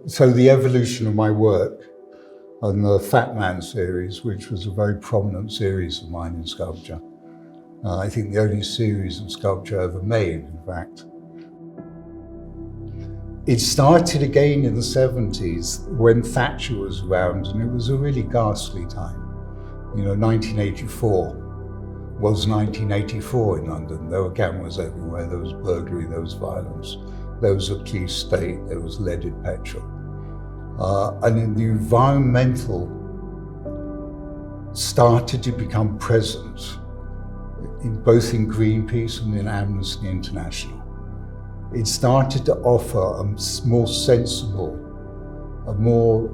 So the evolution of my work and the Fat Man series, which was a very prominent series of mine in sculpture, I think the only series of sculpture ever made, in fact. It started again in the 70s when Thatcher was around, and it was a really ghastly time. 1984 was 1984 in London. There were cameras everywhere, there was burglary, there was violence, there was a police state, there was leaded petrol. And in the environmental started to become present, both in Greenpeace and in Amnesty International. It started to offer a more sensible, a more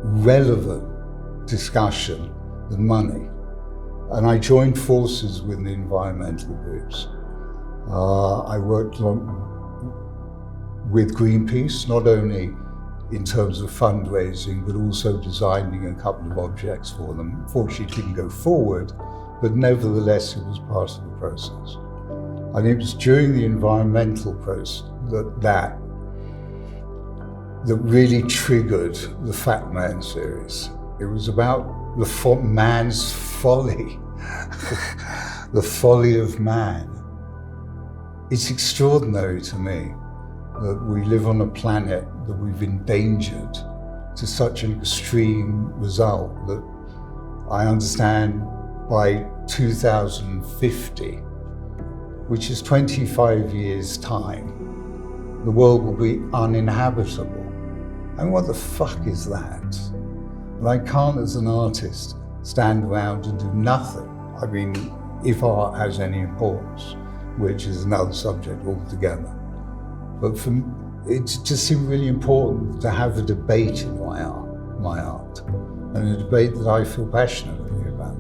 relevant discussion than money. And I joined forces with the environmental groups. I worked with Greenpeace, not only in terms of fundraising, but also designing a couple of objects for them. Fortunately, it didn't go forward, but nevertheless, it was part of the process. And it was during the environmental process that really triggered the Fat Man series. It was about the man's folly, the folly of man. It's extraordinary to me that we live on a planet that we've endangered to such an extreme result that I understand by 2050, which is 25 years' time, the world will be uninhabitable. And what the fuck is that? And I can't, as an artist, stand around and do nothing. I mean, if art has any importance, which is another subject altogether. But for me, it just seemed really important to have a debate in my art, and a debate that I feel passionately about.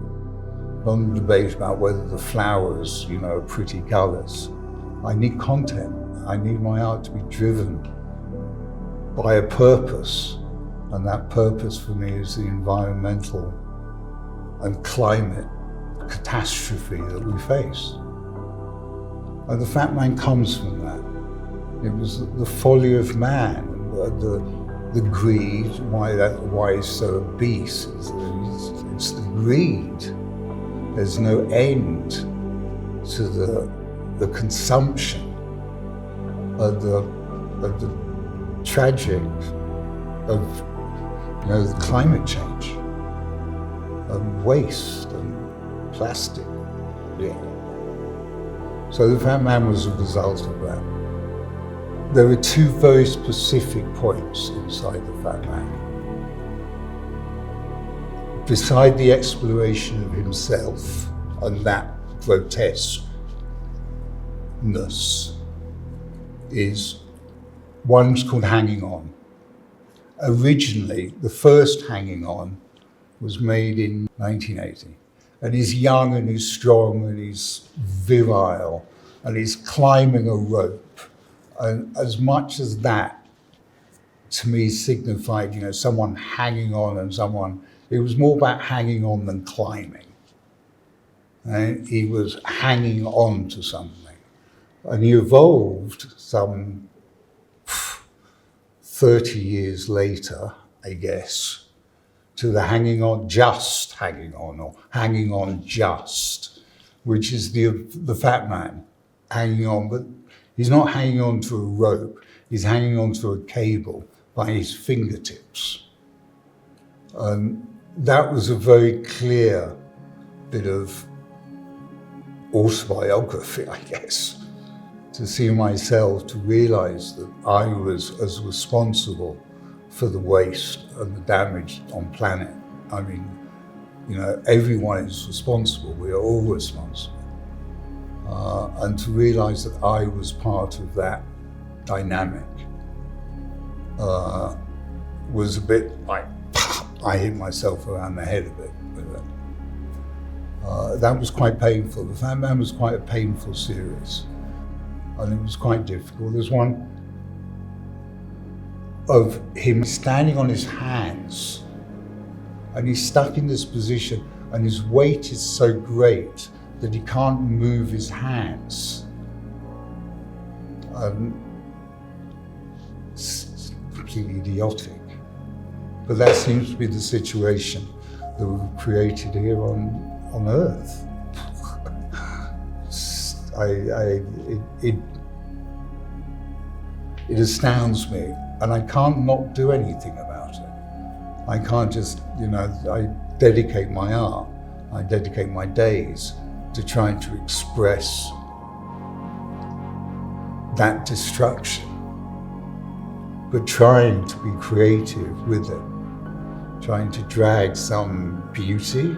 Not a debate about whether the flowers, are pretty colours. I need content. I need my art to be driven by a purpose, and that purpose for me is the environmental and climate catastrophe that we face. And the Fat Man comes from that. It was the folly of man, the greed, why he's so obese. It's the greed. There's no end to the consumption of the tragic of the climate change, and waste and plastic. Yeah. So the Fat Man was a result of that. There were two very specific points inside the Fat Man. Beside the exploration of himself and that grotesqueness is one's called Hanging On. Originally, the first Hanging On was made in 1980. And he's young and he's strong and he's virile and he's climbing a rope. And as much as that, to me, signified, someone hanging on and it was more about hanging on than climbing. And he was hanging on to something. And he evolved some 30 years later, I guess, to the hanging on, or hanging on just, which is the Fat Man hanging on, but he's not hanging on to a rope, he's hanging on to a cable by his fingertips. And that was a very clear bit of autobiography, I guess, to see myself, to realize that I was as responsible for the waste and the damage on planet. I mean, everyone is responsible, we are all responsible. And to realize that I was part of that dynamic was a bit like, I hit myself around the head a bit with it. That was quite painful. The Fat Man was quite a painful series, and it was quite difficult. There's one of him standing on his hands, and he's stuck in this position, and his weight is so great that he can't move his hands. completely idiotic. But that seems to be the situation that we've created here on Earth. It astounds me, and I can't not do anything about it. I can't just, I dedicate my art, I dedicate my days to trying to express that destruction, but trying to be creative with it, trying to drag some beauty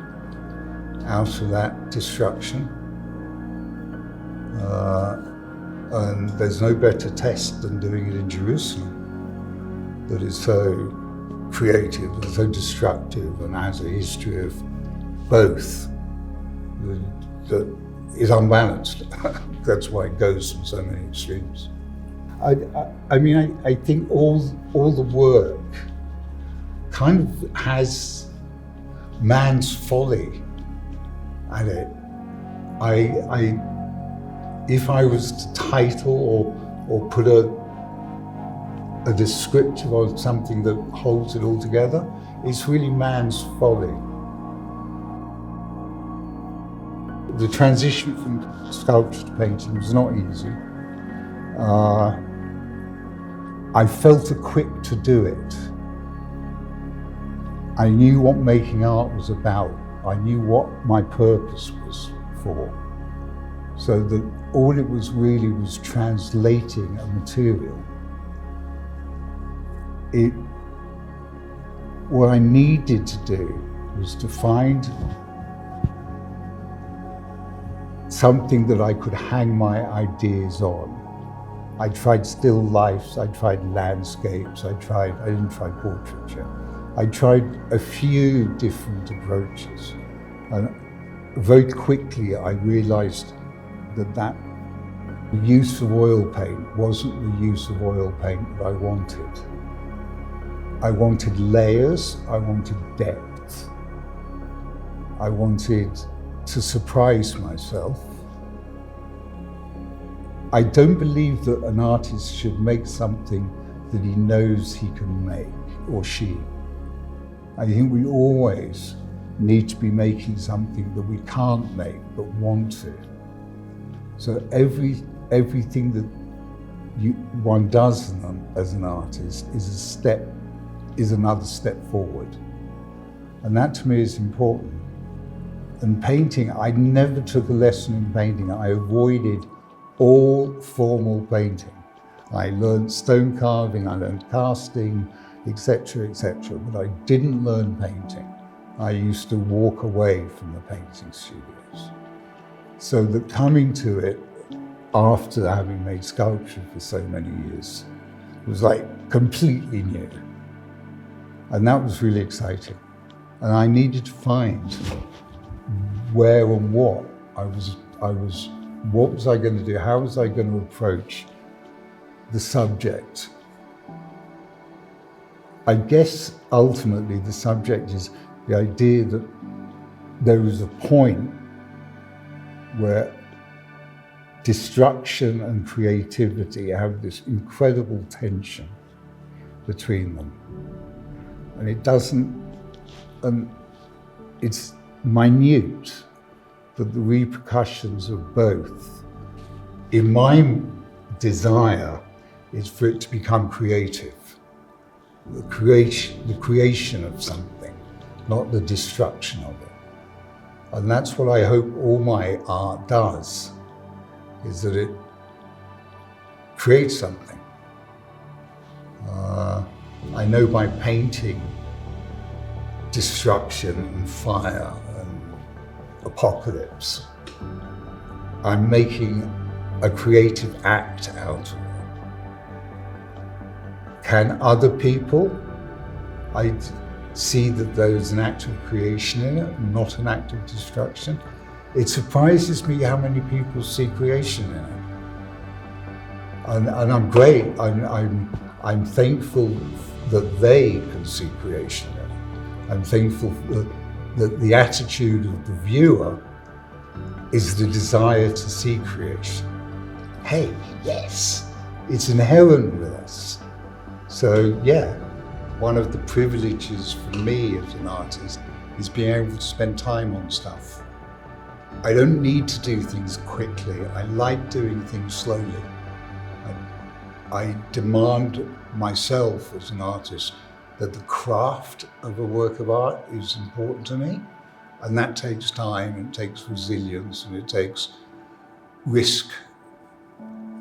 out of that destruction. And there's no better test than doing it in Jerusalem, that is so creative and so destructive and has a history of both that is unbalanced. That's why it goes from so many extremes. I think all the work kind of has man's folly at it. If I was to title or put a descriptive on something that holds it all together, it's really man's folly. The transition from sculpture to painting was not easy. I felt equipped to do it. I knew what making art was about. I knew what my purpose was for. So that all it was really was translating a material. What I needed to do was to find something that I could hang my ideas on. I tried still lifes, I tried landscapes, I didn't try portraiture. I tried a few different approaches. And very quickly I realized that the use of oil paint wasn't the use of oil paint that I wanted. I wanted layers, I wanted depth. I wanted to surprise myself. I don't believe that an artist should make something that he knows he can make, or she. I think we always need to be making something that we can't make but want to. So everything that one does as an artist is another step forward. And that to me is important. And painting, I never took a lesson in painting. I avoided all formal painting. I learned stone carving, I learned casting, etc., but I didn't learn painting. I used to walk away from the painting studios. So that coming to it after having made sculpture for so many years was like completely new. And that was really exciting. And I needed to find where and what was I going to do? How was I going to approach the subject? I guess ultimately the subject is the idea that there is a point where destruction and creativity have this incredible tension between them. And it doesn't, it's minute, but the repercussions of both, in my desire, is for it to become creative. The creation of something, not the destruction of it. And that's what I hope all my art does, is that it creates something. I know by painting destruction and fire and apocalypse, I'm making a creative act out of it. Can other people? I see that there is an act of creation in it, not an act of destruction. It surprises me how many people see creation in it. And I'm great. I'm thankful that they can see creation in it. I'm thankful that the attitude of the viewer is the desire to see creation. Hey, yes, it's inherent with us. So yeah, one of the privileges for me as an artist is being able to spend time on stuff. I don't need to do things quickly. I like doing things slowly. I demand myself as an artist that the craft of a work of art is important to me. And that takes time, it takes resilience, and it takes risk.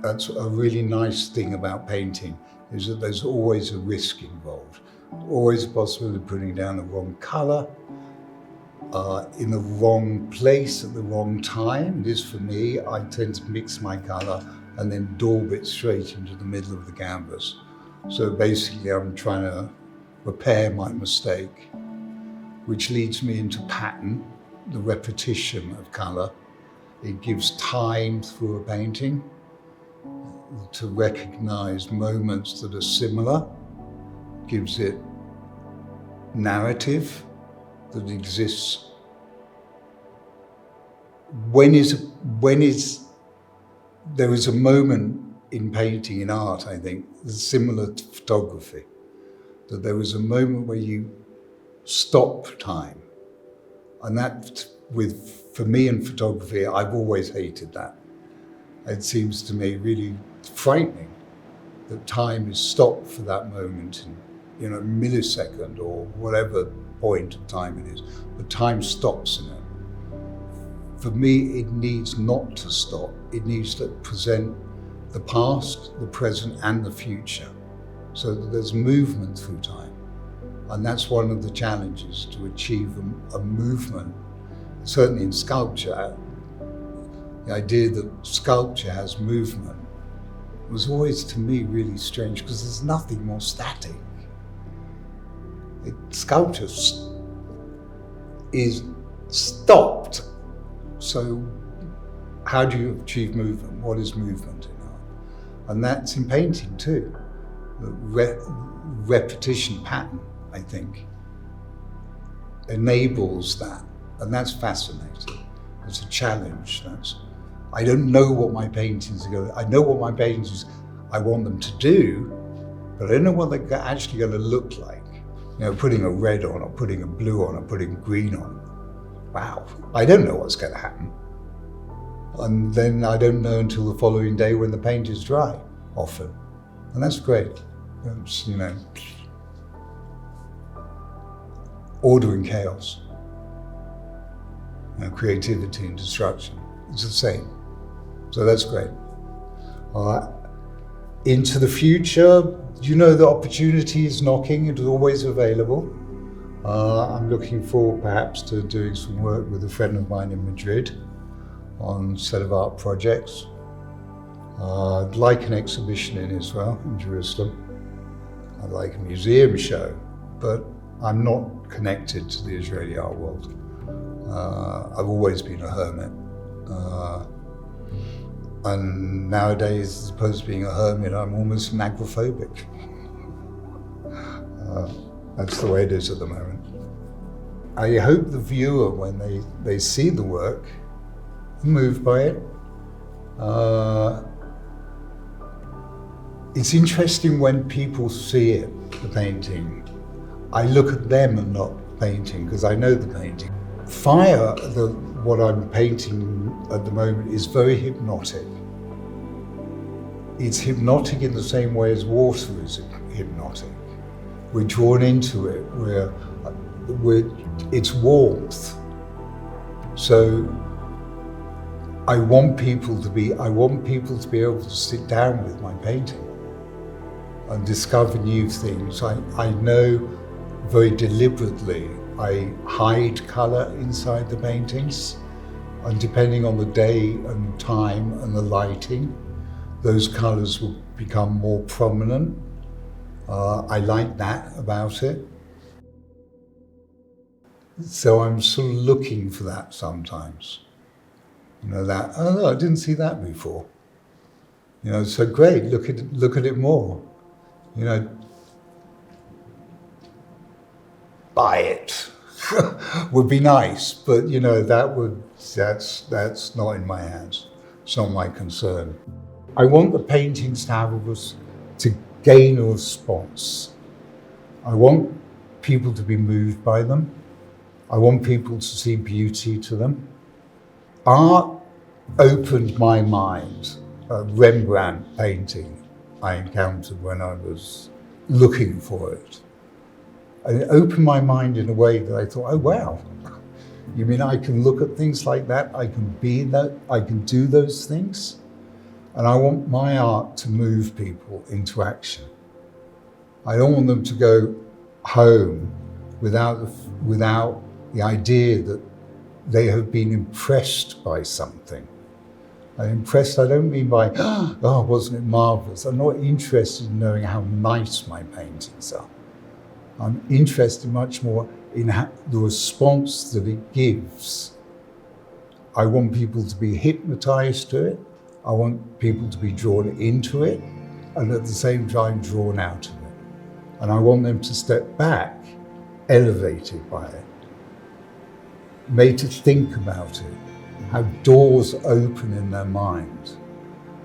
That's a really nice thing about painting, is that there's always a risk involved. Always a possibility of putting down the wrong color, in the wrong place at the wrong time. It is for me. I tend to mix my color and then daub it straight into the middle of the canvas. So basically I'm trying to repair my mistake, which leads me into pattern, the repetition of color. It gives time through a painting to recognize moments that are similar, gives it narrative that exists. There is a moment in painting, in art, I think, similar to photography, that there is a moment where you stop time. And that, for me in photography, I've always hated that. It seems to me really frightening that time is stopped for that moment in a millisecond or whatever point of time it is, but time stops in it. For me, it needs not to stop. It needs to present the past, the present, and the future, so that there's movement through time. And that's one of the challenges, to achieve a movement. Certainly in sculpture, the idea that sculpture has movement was always, to me, really strange, because there's nothing more static. Sculpture is stopped. So how do you achieve movement? What is movement in art? And that's in painting too. The repetition pattern, I think, enables that. And that's fascinating. It's a challenge. I don't know what my paintings are going to, I know what my paintings I want them to do, but I don't know what they're actually going to look like. Putting a red on, or putting a blue on, or putting green on. Wow, I don't know what's going to happen. And then I don't know until the following day when the paint is dry, often. And that's great. It's, order and chaos. Creativity and destruction. It's the same. So that's great. Into the future, the opportunity is knocking. It is always available. I'm looking forward perhaps to doing some work with a friend of mine in Madrid on a set of art projects. I'd like an exhibition in Israel, in Jerusalem. I'd like a museum show, but I'm not connected to the Israeli art world. I've always been a hermit. And nowadays, as opposed to being a hermit, I'm almost agoraphobic. That's the way it is at the moment. I hope the viewer, when they see the work, are moved by it. It's interesting when people see it, the painting. I look at them and not the painting, because I know the painting. Fire, what I'm painting at the moment, is very hypnotic. It's hypnotic in the same way as water is hypnotic. We're drawn into it, it's warmth. So I want people to be able to sit down with my painting and discover new things. I know very deliberately I hide colour inside the paintings, and depending on the day and time and the lighting, those colours will become more prominent. I like that about it. So I'm sort of looking for that sometimes. I didn't see that before. So great, look at it more. Buy it would be nice, but that's not in my hands. It's not my concern. I want the paintings to gain a response. I want people to be moved by them. I want people to see beauty to them. Art opened my mind. A Rembrandt painting I encountered when I was looking for it. And it opened my mind in a way that I thought, oh wow, you mean I can look at things like that? I can be that, I can do those things? And I want my art to move people into action. I don't want them to go home without the idea that they have been impressed by something. And impressed, I don't mean by, oh, wasn't it marvelous? I'm not interested in knowing how nice my paintings are. I'm interested much more in the response that it gives. I want people to be hypnotized to it. I want people to be drawn into it, and at the same time drawn out of it. And I want them to step back, elevated by it, made to think about it, have doors open in their mind.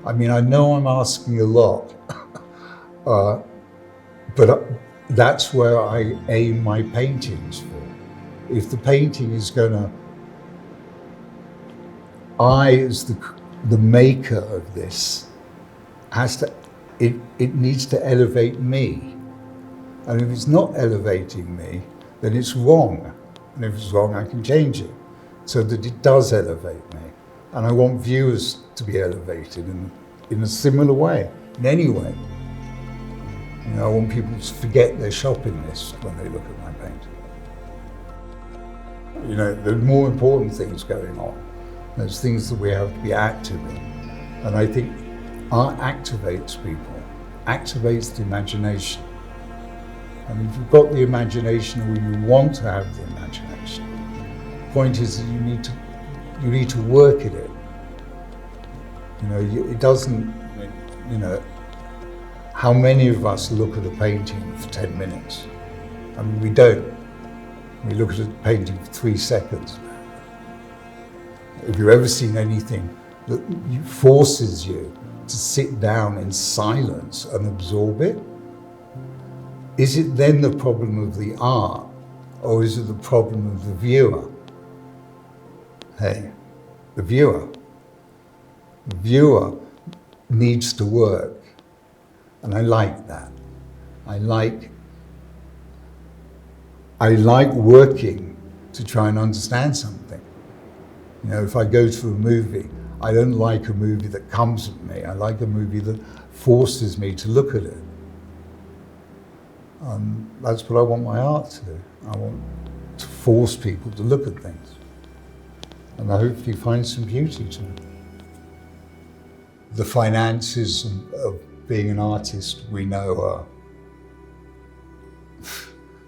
I mean, I know I'm asking a lot, but that's where I aim my paintings for. If the painting is gonna, I as the maker of this, it needs to elevate me. And if it's not elevating me, then it's wrong. And if it's wrong, I can change it so that it does elevate me. And I want viewers to be elevated in a similar way, in any way. You know, I want people to forget their shopping list when they look at my painting. You know, there are more important things going on. There's things that we have to be active in. And I think art activates people, activates the imagination. And if you've got the imagination, or you want to have the imagination, the point is that you need to work at it. You know, it doesn't, you know, how many of us look at a painting for 10 minutes? I mean, we don't. We look at a painting for 3 seconds. Have you ever seen anything that forces you to sit down in silence and absorb it? Is it then the problem of the art, or is it the problem of the viewer? Hey, the viewer. The viewer needs to work, and I like that. I like working to try and understand something. You know, if I go to a movie, I don't like a movie that comes at me. I like a movie that forces me to look at it. That's what I want my art to do. I want to force people to look at things. And I hopefully find some beauty to it. The finances of being an artist, we know are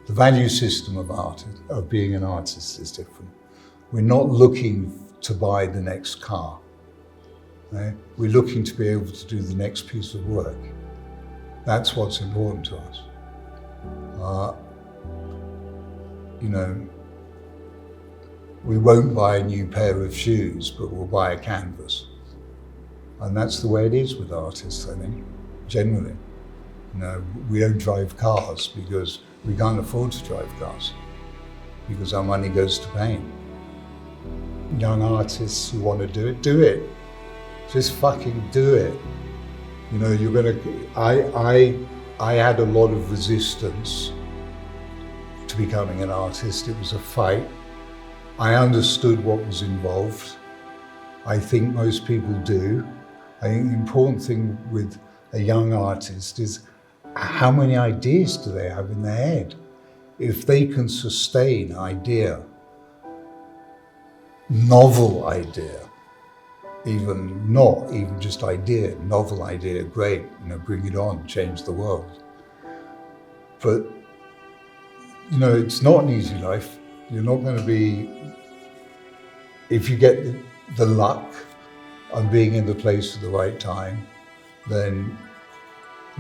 the value system of being an artist is different. We're not looking to buy the next car. Right? We're looking to be able to do the next piece of work. That's what's important to us. You know, we won't buy a new pair of shoes, but we'll buy a canvas. And that's the way it is with artists, I think, generally. You know, we don't drive cars because we can't afford to drive cars, because our money goes to paint. Young artists who want to do it. Just fucking do it. You know, I had a lot of resistance to becoming an artist. It was a fight. I understood what was involved. I think most people do. I think the important thing with a young artist is how many ideas do they have in their head? If they can sustain idea, novel idea, not even just idea, novel idea, great, you know, bring it on, change the world. But, you know, it's not an easy life. You're not going to be, if you get the luck of being in the place at the right time, then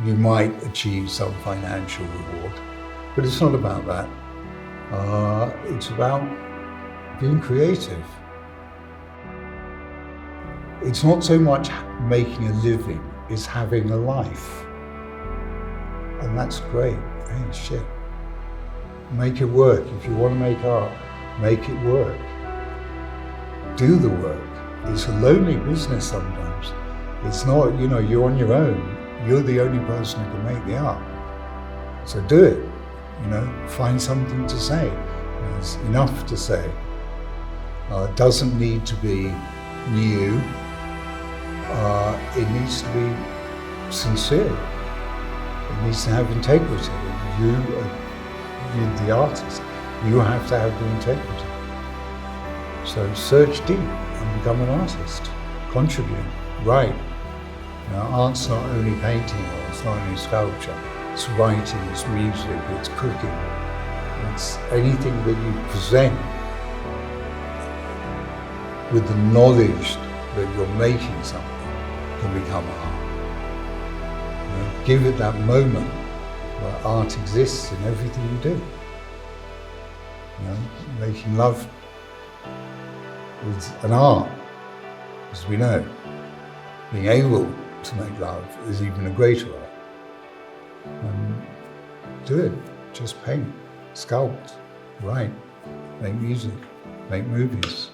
you might achieve some financial reward. But it's not about that. It's about being creative. It's not so much making a living, it's having a life. And that's great. Hey, shit. Make it work. If you want to make art, make it work. Do the work. It's a lonely business sometimes. It's not, you're on your own. You're the only person who can make the art. So do it. Find something to say. There's enough to say. It doesn't need to be new. It needs to be sincere. It needs to have integrity. You're the artist. You have to have the integrity. So search deep and become an artist. Contribute. Write. Art's not only painting, or it's not only sculpture. It's writing, it's music, it's cooking. It's anything that you present with the knowledge that you're making something can become art. Give it that moment where art exists in everything you do. Making love is an art, as we know. Being able to make love is even a greater art. Do it. Just paint, sculpt, write, make music, make movies.